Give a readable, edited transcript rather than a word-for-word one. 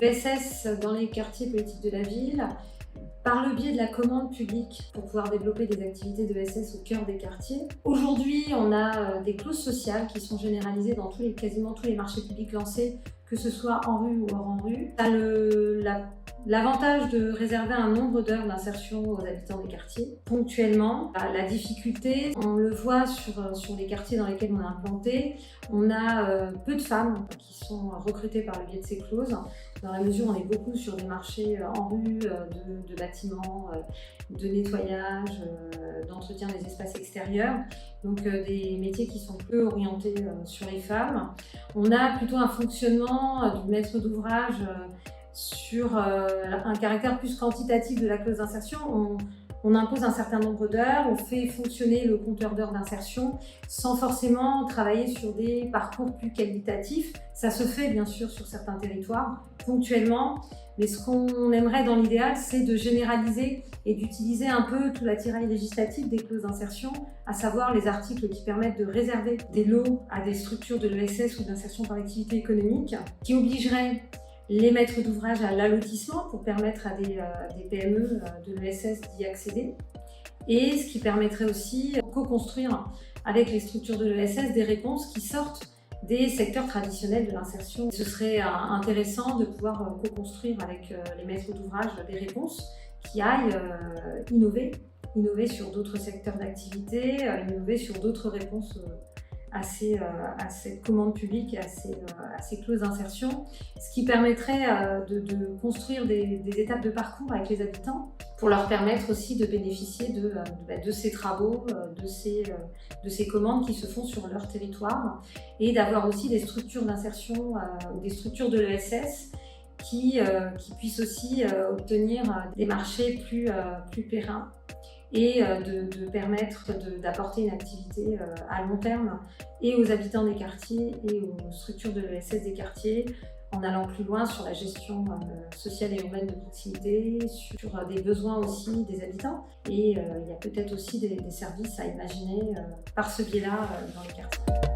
l'ESS dans les quartiers politiques de la ville par le biais de la commande publique pour pouvoir développer des activités de ESS au cœur des quartiers. Aujourd'hui, on a des clauses sociales qui sont généralisées dans quasiment tous les marchés publics lancés, que ce soit en rue ou hors en rue. Ça a l'avantage de réserver un nombre d'heures d'insertion aux habitants des quartiers. Ponctuellement, la difficulté, on le voit sur les quartiers dans lesquels on est implanté, on a peu de femmes qui sont recrutées par le biais de ces clauses, dans la mesure où on est beaucoup sur des marchés en rue, de bâtiments, de nettoyage, d'entretien des espaces extérieurs, donc des métiers qui sont peu orientés sur les femmes. On a plutôt un fonctionnement du maître d'ouvrage sur un caractère plus quantitatif de la clause d'insertion. On impose un certain nombre d'heures, on fait fonctionner le compteur d'heures d'insertion sans forcément travailler sur des parcours plus qualitatifs. Ça se fait bien sûr sur certains territoires, ponctuellement, mais ce qu'on aimerait dans l'idéal, c'est de généraliser et d'utiliser un peu tout l'attirail législatif des clauses d'insertion, à savoir les articles qui permettent de réserver des lots à des structures de l'ESS ou d'insertion par l'activité économique, qui obligeraient les maîtres d'ouvrage à l'allotissement pour permettre à des PME de l'ESS d'y accéder, et ce qui permettrait aussi de co-construire avec les structures de l'ESS des réponses qui sortent des secteurs traditionnels de l'insertion. Ce serait intéressant de pouvoir co-construire avec les maîtres d'ouvrage des réponses qui aillent innover sur d'autres secteurs d'activité, innover sur d'autres réponses à cette commande publique et à ces clauses d'insertion, ce qui permettrait de construire des étapes de parcours avec les habitants pour leur permettre aussi de bénéficier de ces travaux, de ces commandes qui se font sur leur territoire, et d'avoir aussi des structures d'insertion, des structures de l'ESS qui puissent aussi obtenir des marchés plus pérennes, et de permettre d'apporter une activité à long terme et aux habitants des quartiers et aux structures de l'ESS des quartiers, en allant plus loin sur la gestion sociale et urbaine de proximité, sur des besoins aussi des habitants. Et il y a peut-être aussi des services à imaginer par ce biais-là dans les quartiers.